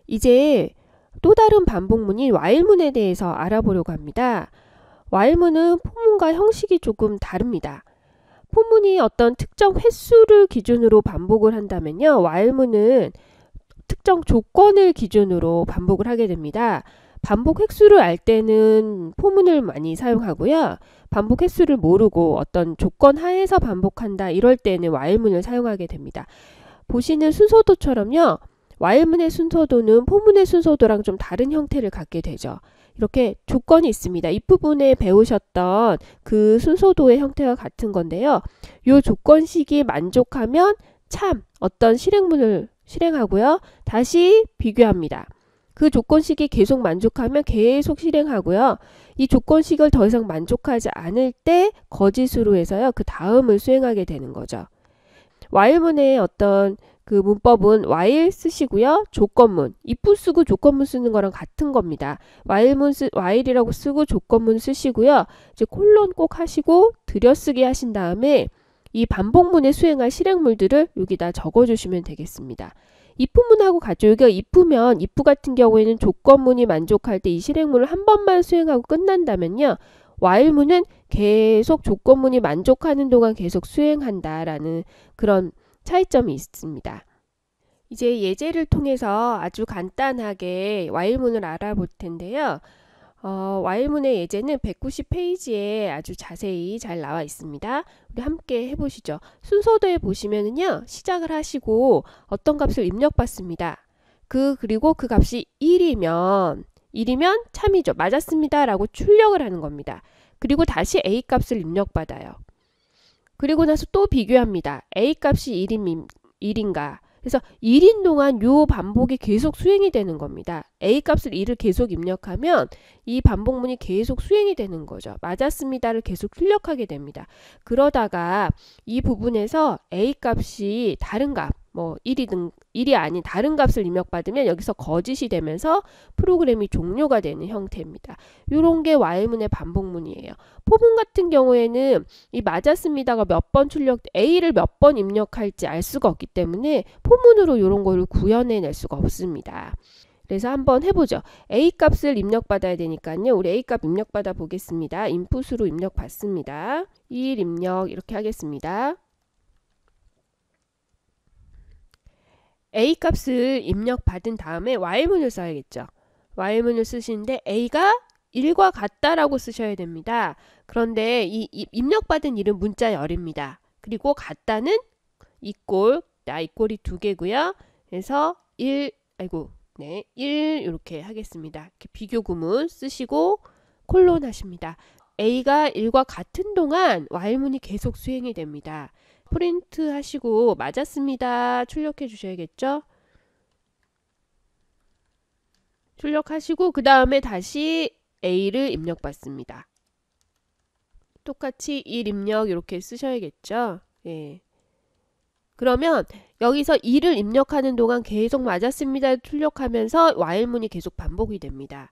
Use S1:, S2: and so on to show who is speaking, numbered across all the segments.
S1: 이제 또 다른 반복문인 while문에 대해서 알아보려고 합니다. while문은 포문과 형식이 조금 다릅니다. 포문이 어떤 특정 횟수를 기준으로 반복을 한다면요, while문은 특정 조건을 기준으로 반복을 하게 됩니다. 반복 횟수를 알 때는 포문을 많이 사용하고요. 반복 횟수를 모르고 어떤 조건 하에서 반복한다 이럴 때는 while문을 사용하게 됩니다. 보시는 순서도처럼요, while문의 순서도는 포문의 순서도랑 좀 다른 형태를 갖게 되죠. 이렇게 조건이 있습니다. 이 부분에 배우셨던 그 순서도의 형태와 같은 건데요. 이 조건식이 만족하면 참 어떤 실행문을 실행하고요. 다시 비교합니다. 그 조건식이 계속 만족하면 계속 실행하고요. 이 조건식을 더 이상 만족하지 않을 때 거짓으로 해서요, 그 다음을 수행하게 되는 거죠. while문의 어떤 그 문법은 while 쓰시고요. 조건문, if 쓰고 조건문 쓰는 거랑 같은 겁니다. while이라고 쓰고 조건문 쓰시고요. 이제 콜론 꼭 하시고 들여쓰기 하신 다음에 이 반복문에 수행할 실행물들을 여기다 적어주시면 되겠습니다. if문하고 같죠. 여기가 if면 if 같은 경우에는 조건문이 만족할 때 이 실행문을 한 번만 수행하고 끝난다면요, while문은 계속 조건문이 만족하는 동안 계속 수행한다라는 그런 차이점이 있습니다. 이제 예제를 통해서 아주 간단하게 while문을 알아볼 텐데요. while문의 예제는 190페이지에 아주 자세히 잘 나와 있습니다. 우리 함께 해보시죠. 순서도에 보시면은요, 시작을 하시고 어떤 값을 입력받습니다. 그리고 그 값이 1이면 참이죠. 맞았습니다 라고 출력을 하는 겁니다. 그리고 다시 A 값을 입력받아요. 그리고 나서 또 비교합니다. A 값이 1인가? 그래서 1인 동안 요 반복이 계속 수행이 되는 겁니다. A 값을 1을 계속 입력하면 이 반복문이 계속 수행이 되는 거죠. 맞았습니다를 계속 출력하게 됩니다. 그러다가 이 부분에서 A 값이 다른 값, 뭐 1이 아닌 다른 값을 입력받으면 여기서 거짓이 되면서 프로그램이 종료가 되는 형태입니다. 이런 게 while문의 반복문이에요. 포문 같은 경우에는 이 맞았습니다가 몇 번 A를 몇 번 입력할지 알 수가 없기 때문에 포문으로 이런 거를 구현해낼 수가 없습니다. 그래서 한번 해보죠. A 값을 입력받아야 되니까요. 우리 A 값 입력받아 보겠습니다. 인풋으로 입력받습니다. 1 입력 이렇게 하겠습니다. A 값을 입력받은 다음에 while문을 써야겠죠. while문을 쓰시는데 A가 1과 같다라고 쓰셔야 됩니다. 그런데 이 입력받은 1은 문자 열입니다. 그리고 같다는 이꼴이 두 개고요. 그래서 1 이렇게 하겠습니다. 이렇게 비교 구문 쓰시고 콜론 하십니다. A가 1과 같은 동안 while문이 계속 수행이 됩니다. 프린트 하시고 맞았습니다. 출력해 주셔야겠죠. 출력하시고 그 다음에 다시 A를 입력받습니다. 똑같이 1 입력 이렇게 쓰셔야겠죠. 예. 그러면 여기서 1을 입력하는 동안 계속 맞았습니다. 출력하면서 while문이 계속 반복이 됩니다.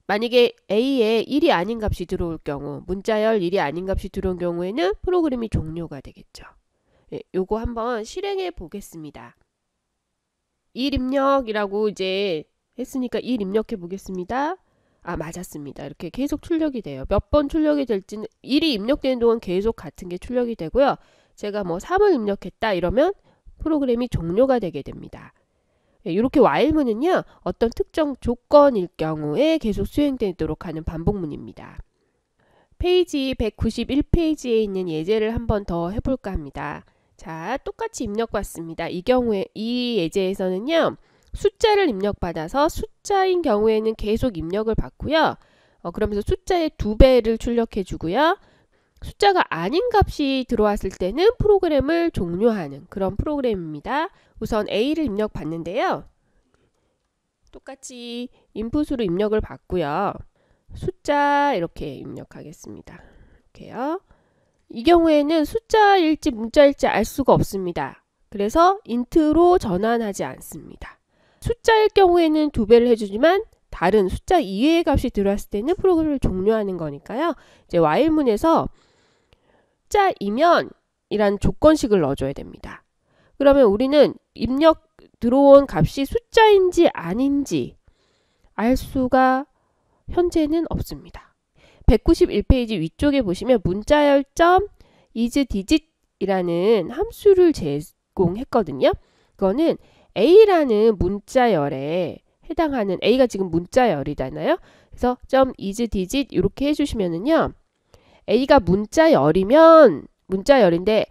S1: 만약에 A에 1이 아닌 값이 들어올 경우, 문자열 1이 아닌 값이 들어온 경우에는 프로그램이 종료가 되겠죠. 예, 요거 한번 실행해 보겠습니다. 1 입력이라고 이제 했으니까 1 입력해 보겠습니다. 아, 맞았습니다. 이렇게 계속 출력이 돼요. 몇 번 출력이 될지는 1이 입력되는 동안 계속 같은 게 출력이 되고요. 제가 뭐 3을 입력했다 이러면 프로그램이 종료가 되게 됩니다. 이렇게 while문은요, 어떤 특정 조건일 경우에 계속 수행되도록 하는 반복문입니다. 페이지 191페이지에 있는 예제를 한번 더 해볼까 합니다. 자, 똑같이 입력받습니다. 이 예제에서는요, 숫자를 입력받아서 숫자인 경우에는 계속 입력을 받고요. 그러면서 숫자의 2배를 출력해 주고요. 숫자가 아닌 값이 들어왔을 때는 프로그램을 종료하는 그런 프로그램입니다. 우선 A를 입력받는데요. 똑같이 인풋으로 입력을 받고요. 숫자 이렇게 입력하겠습니다. 이렇게요. 이 경우에는 숫자일지 문자일지 알 수가 없습니다. 그래서 int로 전환하지 않습니다. 숫자일 경우에는 2배를 해주지만 다른 숫자 이외의 값이 들어왔을 때는 프로그램을 종료하는 거니까요. 이제 while문에서 숫자이면 이란 조건식을 넣어줘야 됩니다. 그러면 우리는 들어온 값이 숫자인지 아닌지 알 수가 현재는 없습니다. 191페이지 위쪽에 보시면 문자열점 isDigit이라는 함수를 제공했거든요. 그거는 A라는 문자열에 해당하는, A가 지금 문자열이잖아요. 그래서 .isDigit 이렇게 해주시면은요, A가 문자열인데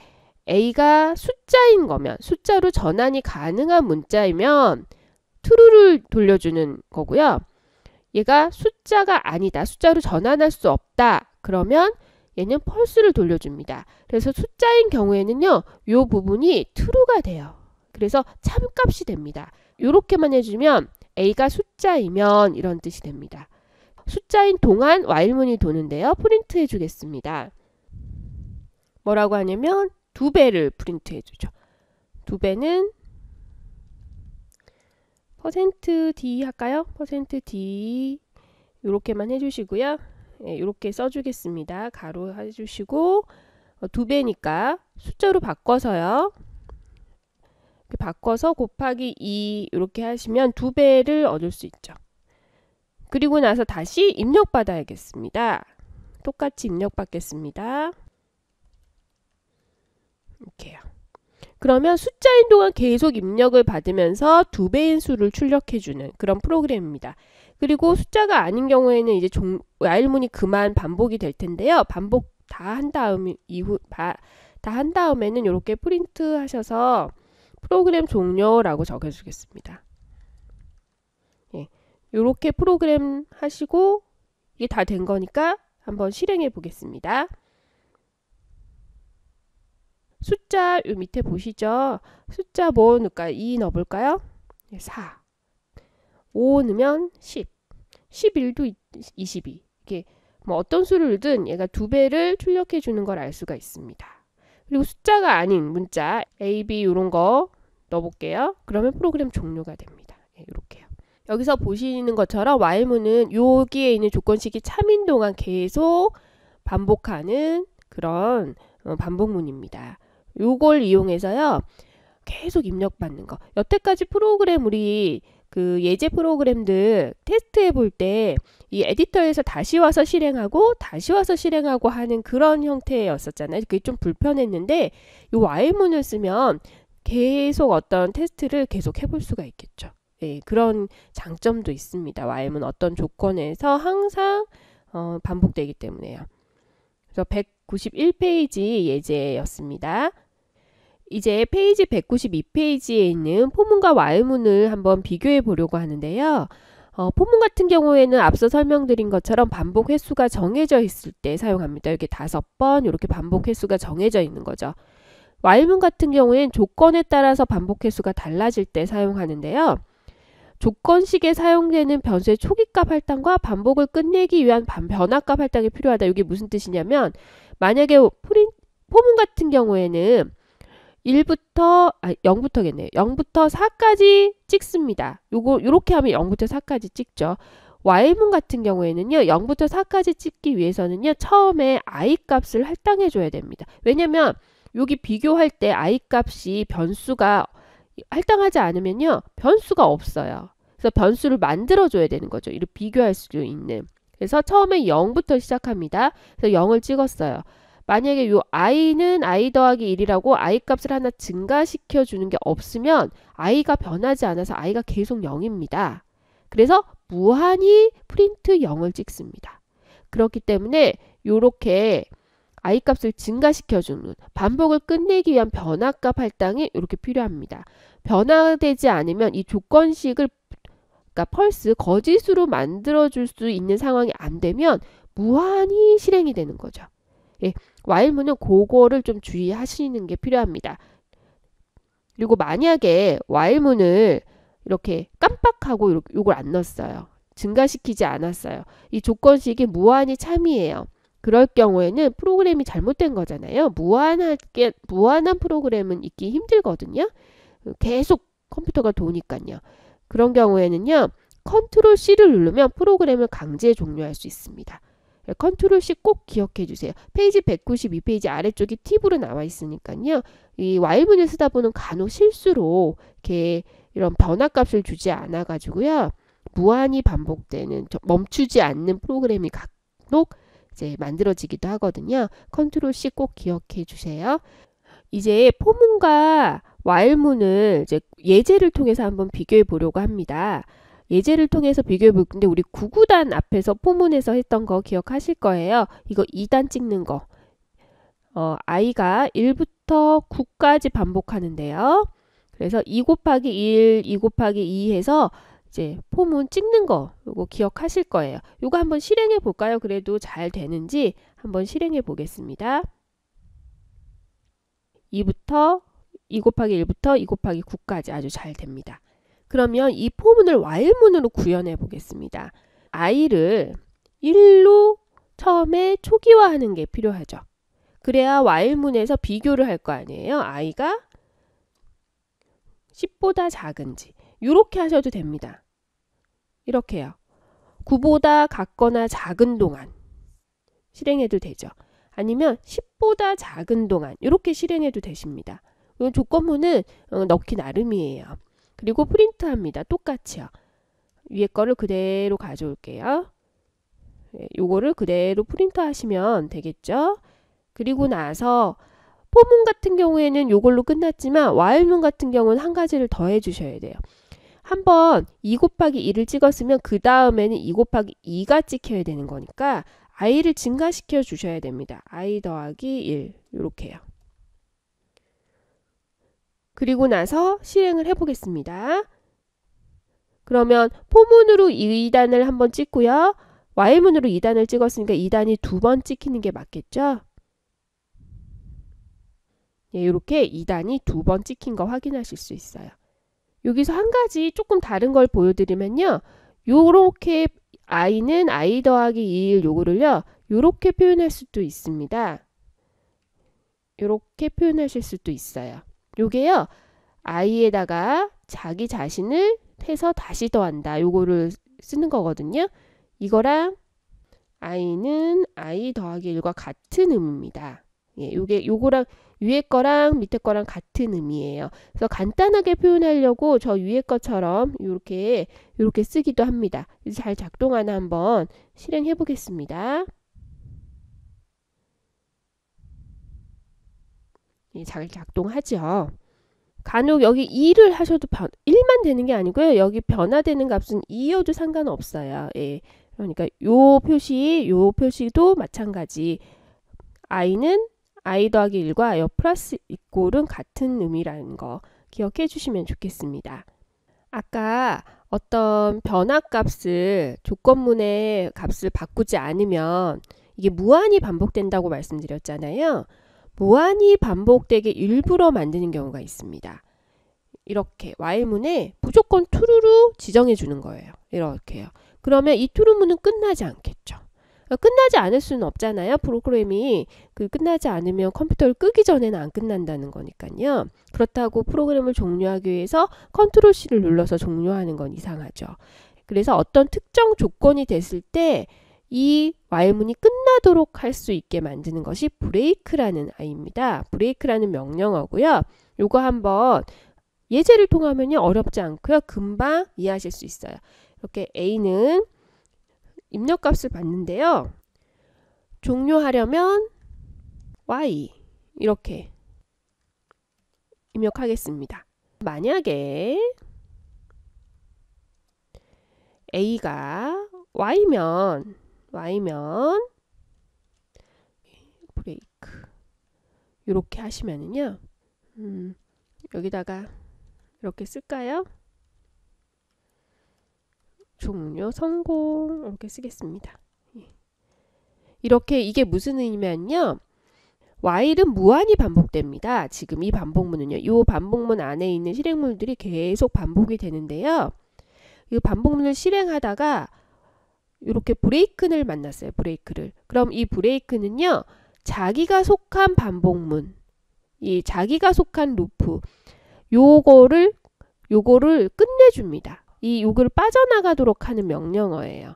S1: A가 숫자인 거면, 숫자로 전환이 가능한 문자이면 true를 돌려주는 거고요. 얘가 숫자가 아니다, 숫자로 전환할 수 없다, 그러면 얘는 false를 돌려줍니다. 그래서 숫자인 경우에는요, 이 부분이 true가 돼요. 그래서 참값이 됩니다. 이렇게만 해주면 A가 숫자이면 이런 뜻이 됩니다. 숫자인 동안 while문이 도는데요. 프린트 해주겠습니다. 뭐라고 하냐면 2배를 프린트 해주죠. 2배는 %d 할까요? %d 이렇게만 해주시고요. 이렇게 써주겠습니다. 가로 해주시고 2배니까 숫자로 바꿔서요. 바꿔서 곱하기 2 이렇게 하시면 2배를 얻을 수 있죠. 그리고 나서 다시 입력받아야겠습니다. 똑같이 입력받겠습니다. 이렇게요. 그러면 숫자인 동안 계속 입력을 받으면서 2배인 수를 출력해주는 그런 프로그램입니다. 그리고 숫자가 아닌 경우에는 이제 while문이 그만 반복이 될 텐데요. 반복 다 한 다음에는 이렇게 프린트 하셔서 프로그램 종료라고 적어주겠습니다. 예, 이렇게 프로그램 하시고 이게 다 된 거니까 한번 실행해 보겠습니다. 숫자 요 밑에 보시죠. 숫자 뭐 넣을까요? 2 넣어볼까요? 4. 5 넣으면 10. 11도 22. 이게 뭐 어떤 수를 넣든 얘가 2배를 출력해 주는 걸 알 수가 있습니다. 그리고 숫자가 아닌 문자 A, B 이런 거 넣어볼게요. 그러면 프로그램 종료가 됩니다. 이렇게요. 여기서 보시는 것처럼 while문은 여기에 있는 조건식이 참인 동안 계속 반복하는 그런 반복문입니다. 요걸 이용해서요, 계속 입력받는 거. 여태까지 프로그램 우리 그 예제 프로그램들 테스트해 볼 때 이 에디터에서 다시 와서 실행하고 하는 그런 형태였었잖아요. 그게 좀 불편했는데 이 while문을 쓰면 계속 어떤 테스트를 계속 해볼 수가 있겠죠. 예, 그런 장점도 있습니다. while문 어떤 조건에서 항상 반복되기 때문에요. 그래서 191페이지 예제였습니다. 이제 페이지 192페이지에 있는 포문과 while문을 한번 비교해 보려고 하는데요. 포문 같은 경우에는 앞서 설명드린 것처럼 반복 횟수가 정해져 있을 때 사용합니다. 이렇게 5번 이렇게 반복 횟수가 정해져 있는 거죠. while문 같은 경우에는 조건에 따라서 반복 횟수가 달라질 때 사용하는데요. 조건식에 사용되는 변수의 초기값 할당과 반복을 끝내기 위한 변화값 할당이 필요하다. 이게 무슨 뜻이냐면 만약에 포문 같은 경우에는 0부터겠네요. 0부터 4까지 찍습니다. 요렇게 하면 0부터 4까지 찍죠. while문 같은 경우에는요, 0부터 4까지 찍기 위해서는요, 처음에 i 값을 할당해 줘야 됩니다. 왜냐면 여기 비교할 때 i 값이 변수가 할당하지 않으면요, 변수가 없어요. 그래서 변수를 만들어 줘야 되는 거죠. 이렇게 비교할 수 있는. 그래서 처음에 0부터 시작합니다. 그래서 0을 찍었어요. 만약에 요 i는 i 더하기 1이라고 i 값을 하나 증가시켜 주는 게 없으면 i가 변하지 않아서 i가 계속 0입니다. 그래서 무한히 프린트 0을 찍습니다. 그렇기 때문에 요렇게 i 값을 증가시켜 주는 반복을 끝내기 위한 변화값 할당이 이렇게 필요합니다. 변화되지 않으면 이 조건식을 그러니까 펄스 거짓으로 만들어 줄 수 있는 상황이 안 되면 무한히 실행이 되는 거죠. 예, while문은 그거를 좀 주의하시는 게 필요합니다. 그리고 만약에 while문을 이렇게 깜빡하고 요걸 안 넣었어요. 증가시키지 않았어요. 이 조건식이 무한히 참이에요. 그럴 경우에는 프로그램이 잘못된 거잖아요. 무한한 프로그램은 있기 힘들거든요. 계속 컴퓨터가 도니까요. 그런 경우에는요, 컨트롤 C를 누르면 프로그램을 강제 종료할 수 있습니다. 컨트롤 C 꼭 기억해 주세요. 페이지 192페이지 아래쪽이 팁으로 나와 있으니까요. 이 while문을 쓰다 보면 간혹 실수로 이렇게 이런 변화값을 주지 않아 가지고요. 무한히 반복되는 멈추지 않는 프로그램이 간혹 이제 만들어지기도 하거든요. 컨트롤 C 꼭 기억해 주세요. 이제 포문과 while문을 이제 예제를 통해서 한번 비교해 보려고 합니다. 예제를 통해서 비교해 볼 건데 우리 9구단 앞에서 포문에서 했던 거 기억하실 거예요. 이거 2단 찍는 거. i가 1부터 9까지 반복하는데요. 그래서 2 곱하기 1, 2 곱하기 2 해서 이제 포문 찍는 거 이거 기억하실 거예요. 이거 한번 실행해 볼까요? 그래도 잘 되는지 한번 실행해 보겠습니다. 2 곱하기 1부터 2 곱하기 9까지 아주 잘 됩니다. 그러면 이 포문을 while문으로 구현해 보겠습니다. i를 1로 처음에 초기화하는 게 필요하죠. 그래야 while문에서 비교를 할 거 아니에요. i가 10보다 작은지 이렇게 하셔도 됩니다. 이렇게요. 9보다 같거나 작은 동안 실행해도 되죠. 아니면 10보다 작은 동안 이렇게 실행해도 되십니다. 이 조건문은 넣기 나름이에요. 그리고 프린트합니다. 똑같이요. 위에 거를 그대로 가져올게요. 요거를 그대로 프린트 하시면 되겠죠. 그리고 나서 포문 같은 경우에는 요걸로 끝났지만 while문 같은 경우는 한 가지를 더 해주셔야 돼요. 한번 2 곱하기 2를 찍었으면 그 다음에는 2 곱하기 2가 찍혀야 되는 거니까 i를 증가시켜 주셔야 됩니다. i 더하기 1 이렇게요. 그리고 나서 실행을 해보겠습니다. 그러면 포문으로 2단을 한번 찍고요. while문으로 2단을 찍었으니까 2단이 2번 찍히는 게 맞겠죠? 예, 이렇게 2단이 2번 찍힌 거 확인하실 수 있어요. 여기서 한 가지 조금 다른 걸 보여드리면요. 요렇게 i는 i 더하기 2일 요거를요. 요렇게 표현할 수도 있습니다. 요렇게 표현하실 수도 있어요. 요게요. i에다가 자기 자신을 해서 다시 더한다. 요거를 쓰는 거거든요. 이거랑 i는 i 더하기 1과 같은 의미입니다. 예, 요거랑 위에 거랑 밑에 거랑 같은 의미예요. 그래서 간단하게 표현하려고 저 위에 것처럼 이렇게 쓰기도 합니다. 잘 작동하나 한번 실행해 보겠습니다. 예, 잘 작동하죠. 간혹 여기 2를 하셔도 1만 되는 게 아니고요. 여기 변화되는 값은 2여도 상관없어요. 예, 그러니까 요 표시도 마찬가지. i는 i 더하기 1과 요 플러스 이꼴은 같은 의미라는 거 기억해 주시면 좋겠습니다. 아까 어떤 변화값을 조건문의 값을 바꾸지 않으면 이게 무한히 반복된다고 말씀드렸잖아요. 무한히 반복되게 일부러 만드는 경우가 있습니다. 이렇게 while문에 무조건 true로 지정해 주는 거예요. 이렇게요. 그러면 이 true문은 끝나지 않겠죠. 끝나지 않을 수는 없잖아요. 프로그램이 끝나지 않으면 컴퓨터를 끄기 전에는 안 끝난다는 거니까요. 그렇다고 프로그램을 종료하기 위해서 컨트롤 C를 눌러서 종료하는 건 이상하죠. 그래서 어떤 특정 조건이 됐을 때 이 while문이 끝나도록 할 수 있게 만드는 것이 break라는 I입니다. break라는 명령어고요. 요거 한번 예제를 통하면요 어렵지 않고요. 금방 이해하실 수 있어요. 이렇게 A는 입력값을 받는데요. 종료하려면 Y 이렇게 입력하겠습니다. 만약에 A가 Y면 브레이크 이렇게 하시면은요. 여기다가 이렇게 쓸까요? 종료 성공 이렇게 쓰겠습니다. 이렇게 이게 무슨 의미냐면요. while은 무한히 반복됩니다. 지금 이 반복문은요. 이 반복문 안에 있는 실행문들이 계속 반복이 되는데요. 이 반복문을 실행하다가 이렇게 브레이크를 만났어요. 브레이크를. 그럼 이 브레이크는요. 자기가 속한 반복문, 이 자기가 속한 루프 요거를 끝내줍니다. 요거를 빠져나가도록 하는 명령어예요.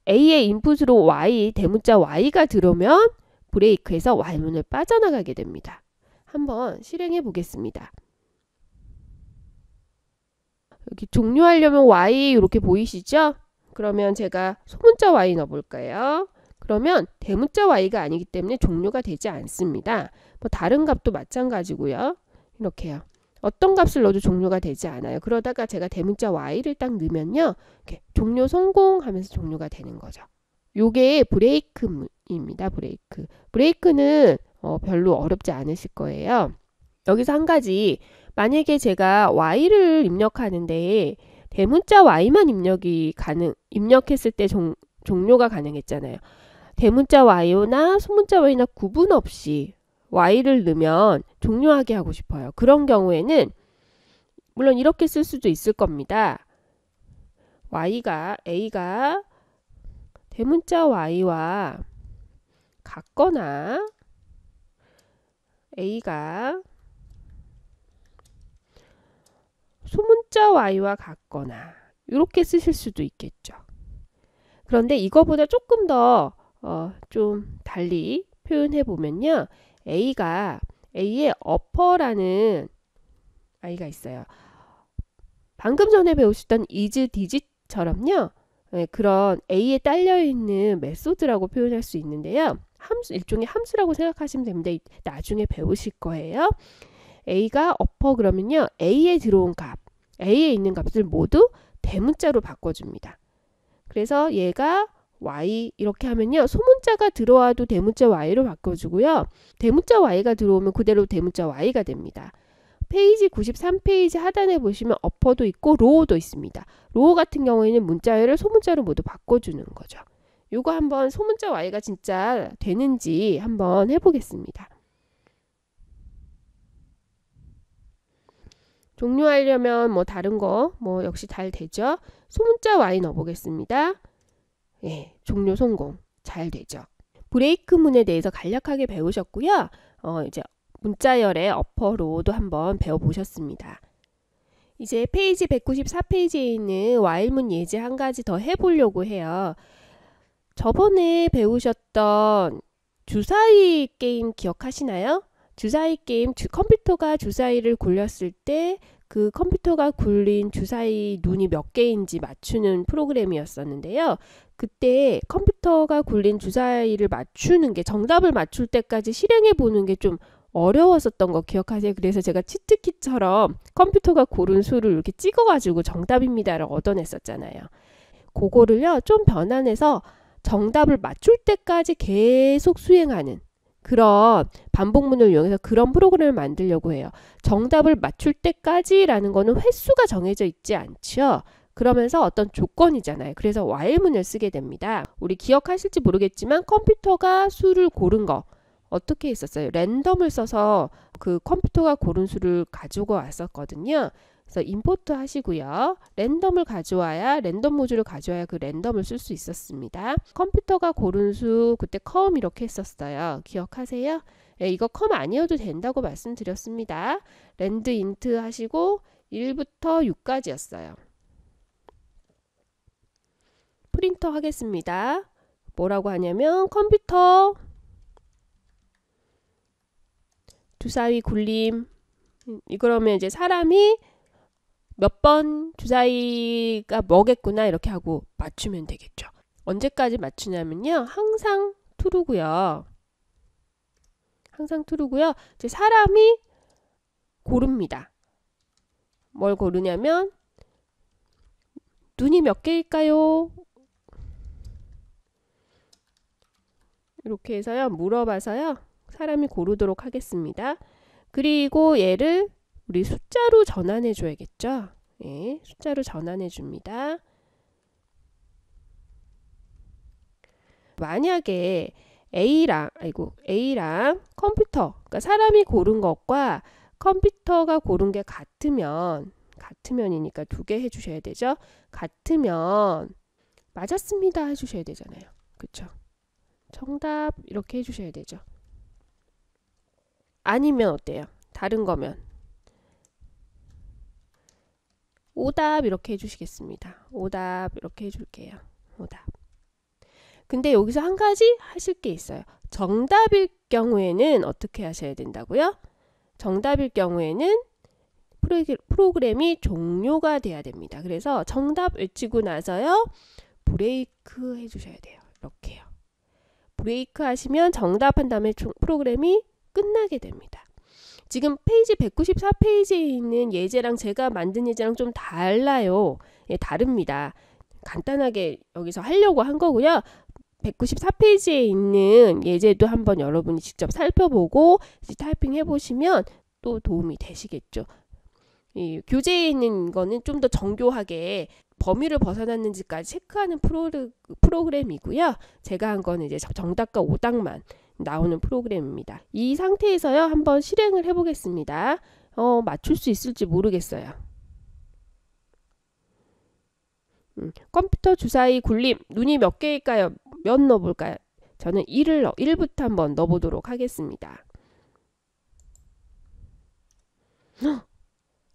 S1: A의 인풋으로 Y, 대문자 Y가 들어오면 브레이크에서 while문을 빠져나가게 됩니다. 한번 실행해 보겠습니다. 여기 종료하려면 Y 이렇게 보이시죠? 그러면 제가 소문자 Y 넣어볼까요? 그러면 대문자 Y가 아니기 때문에 종료가 되지 않습니다. 뭐 다른 값도 마찬가지고요. 이렇게요. 어떤 값을 넣어도 종료가 되지 않아요. 그러다가 제가 대문자 Y를 딱 넣으면요. 이렇게 종료 성공하면서 종료가 되는 거죠. 요게 브레이크입니다. 브레이크. 브레이크는 별로 어렵지 않으실 거예요. 여기서 한 가지, 만약에 제가 Y를 입력하는데 대문자 Y만 입력했을 때 종료가 가능했잖아요. 대문자 Y나 소문자 Y나 구분 없이 Y를 넣으면 종료하게 하고 싶어요. 그런 경우에는 물론 이렇게 쓸 수도 있을 겁니다. A가 대문자 Y와 같거나 A가 소문자 Y와 같거나 이렇게 쓰실 수도 있겠죠. 그런데 이거보다 조금 더 좀 달리 표현해 보면요. A의 어퍼라는 I가 있어요. 방금 전에 배우셨던 is, digit처럼요. 네, 그런 A에 딸려있는 메소드라고 표현할 수 있는데요. 일종의 함수라고 생각하시면 됩니다. 나중에 배우실 거예요. A가 어퍼 그러면요. A에 들어온 값, A에 있는 값을 모두 대문자로 바꿔줍니다. 그래서 얘가 Y 이렇게 하면요. 소문자가 들어와도 대문자 Y로 바꿔주고요. 대문자 Y가 들어오면 그대로 대문자 Y가 됩니다. 페이지 93페이지 하단에 보시면 어퍼도 있고 로우도 있습니다. 로우 같은 경우에는 문자열을 소문자로 모두 바꿔주는 거죠. 요거 한번 소문자 Y가 진짜 되는지 한번 해보겠습니다. 종료하려면 뭐 다른 거 뭐 역시 잘 되죠. 소문자 Y 넣어보겠습니다. 예, 종료 성공. 잘 되죠. 브레이크문에 대해서 간략하게 배우셨고요. 이제 문자열의 어퍼 로우도 한번 배워보셨습니다. 이제 페이지 194페이지에 있는 while문 예제 한 가지 더 해보려고 해요. 저번에 배우셨던 주사위 게임 기억하시나요? 주사위 게임, 컴퓨터가 주사위를 굴렸을 때 그 컴퓨터가 굴린 주사위 눈이 몇 개인지 맞추는 프로그램이었었는데요. 그때 컴퓨터가 굴린 주사위를 맞추는 게, 정답을 맞출 때까지 실행해 보는 게 좀 어려웠었던 거 기억하세요? 그래서 제가 치트키처럼 컴퓨터가 고른 수를 이렇게 찍어가지고 정답입니다를 얻어냈었잖아요. 그거를요, 좀 변환해서 정답을 맞출 때까지 계속 수행하는 그런 반복문을 이용해서 그런 프로그램을 만들려고 해요. 정답을 맞출 때까지라는 거는 횟수가 정해져 있지 않죠. 그러면서 어떤 조건이잖아요. 그래서 while문을 쓰게 됩니다. 우리 기억하실지 모르겠지만 컴퓨터가 수를 고른 거 어떻게 했었어요? 랜덤을 써서 그 컴퓨터가 고른 수를 가지고 왔었거든요. 그래서 임포트 하시고요. 랜덤을 가져와야, 랜덤 모듈을 가져와야 그 랜덤을 쓸 수 있었습니다. 컴퓨터가 고른 수 그때 컴 이렇게 했었어요. 기억하세요? 예, 이거 컴 아니어도 된다고 말씀드렸습니다. 랜드 인트 하시고 1부터 6까지였어요. 프린터 하겠습니다. 뭐라고 하냐면 컴퓨터 주사위 굴림, 그러면 이제 사람이 몇 번 주사위가 뭐겠구나 이렇게 하고 맞추면 되겠죠. 언제까지 맞추냐면요. 항상 true고요. 항상 true고요. 이제 사람이 고릅니다. 뭘 고르냐면 눈이 몇 개일까요? 이렇게 해서요. 물어봐서요. 사람이 고르도록 하겠습니다. 그리고 얘를 우리 숫자로 전환해 줘야겠죠. 예, 숫자로 전환해 줍니다. 만약에 A랑 컴퓨터, 그러니까 사람이 고른 것과 컴퓨터가 고른 게 같으면이니까 두 개 해주셔야 되죠. 같으면 맞았습니다 해주셔야 되잖아요. 그쵸? 정답 이렇게 해주셔야 되죠. 아니면 어때요? 다른 거면 오답 이렇게 해주시겠습니다. 오답 이렇게 해줄게요. 오답. 근데 여기서 한 가지 하실 게 있어요. 정답일 경우에는 어떻게 하셔야 된다고요? 정답일 경우에는 프로그램이 종료가 돼야 됩니다. 그래서 정답 외치고 나서요. 브레이크 해주셔야 돼요. 이렇게요. 브레이크 하시면 정답한 다음에 프로그램이 끝나게 됩니다. 지금 페이지 194페이지에 있는 예제랑 제가 만든 예제랑 좀 달라요. 예, 다릅니다. 간단하게 여기서 하려고 한 거고요. 194페이지에 있는 예제도 한번 여러분이 직접 살펴보고 타이핑 해보시면 또 도움이 되시겠죠. 이 교재에 있는 거는 좀 더 정교하게 범위를 벗어났는지까지 체크하는 프로그램이고요. 제가 한 거는 이제 정답과 오답만 나오는 프로그램입니다. 이 상태에서요. 한번 실행을 해보겠습니다. 맞출 수 있을지 모르겠어요. 컴퓨터 주사위 굴림 눈이 몇 개일까요? 몇 넣어볼까요? 저는 1부터 한번 넣어보도록 하겠습니다.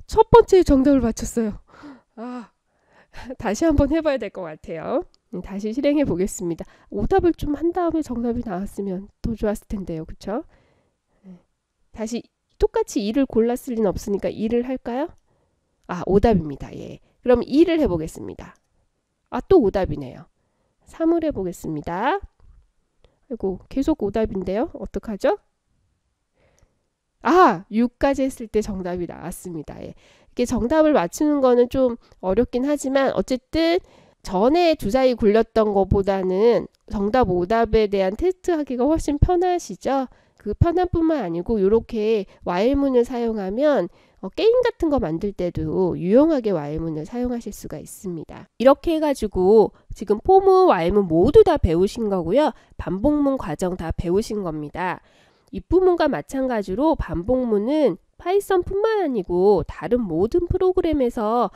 S1: 첫 번째 정답을 맞췄어요. 다시 한번 해봐야 될 것 같아요. 다시 실행해 보겠습니다. 오답을 좀 한 다음에 정답이 나왔으면 더 좋았을 텐데요. 그쵸? 다시 똑같이 2를 골랐을 리는 없으니까 2를 할까요? 오답입니다. 예. 그럼 2를 해보겠습니다. 또 오답이네요. 3을 해보겠습니다. 아이고, 계속 오답인데요. 어떡하죠? 6까지 했을 때 정답이 나왔습니다. 예. 이게 정답을 맞추는 거는 좀 어렵긴 하지만 어쨌든 전에 주사위 굴렸던 것보다는 정답 오답에 대한 테스트 하기가 훨씬 편하시죠. 그 편함뿐만 아니고 이렇게 와일문을 사용하면 게임 같은 거 만들 때도 유용하게 와일문을 사용하실 수가 있습니다. 이렇게 해가지고 지금 포문, 와일문 모두 다 배우신 거고요. 반복문 과정 다 배우신 겁니다. 입부문과 마찬가지로 반복문은 파이썬뿐만 아니고 다른 모든 프로그램에서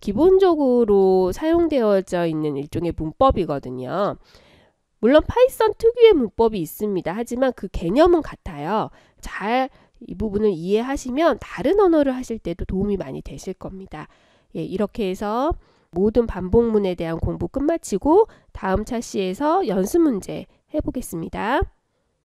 S1: 기본적으로 사용되어져 있는 일종의 문법이거든요. 물론 파이썬 특유의 문법이 있습니다. 하지만 그 개념은 같아요. 잘 이 부분을 이해하시면 다른 언어를 하실 때도 도움이 많이 되실 겁니다. 예, 이렇게 해서 모든 반복문에 대한 공부 끝마치고 다음 차시에서 연습 문제 해보겠습니다.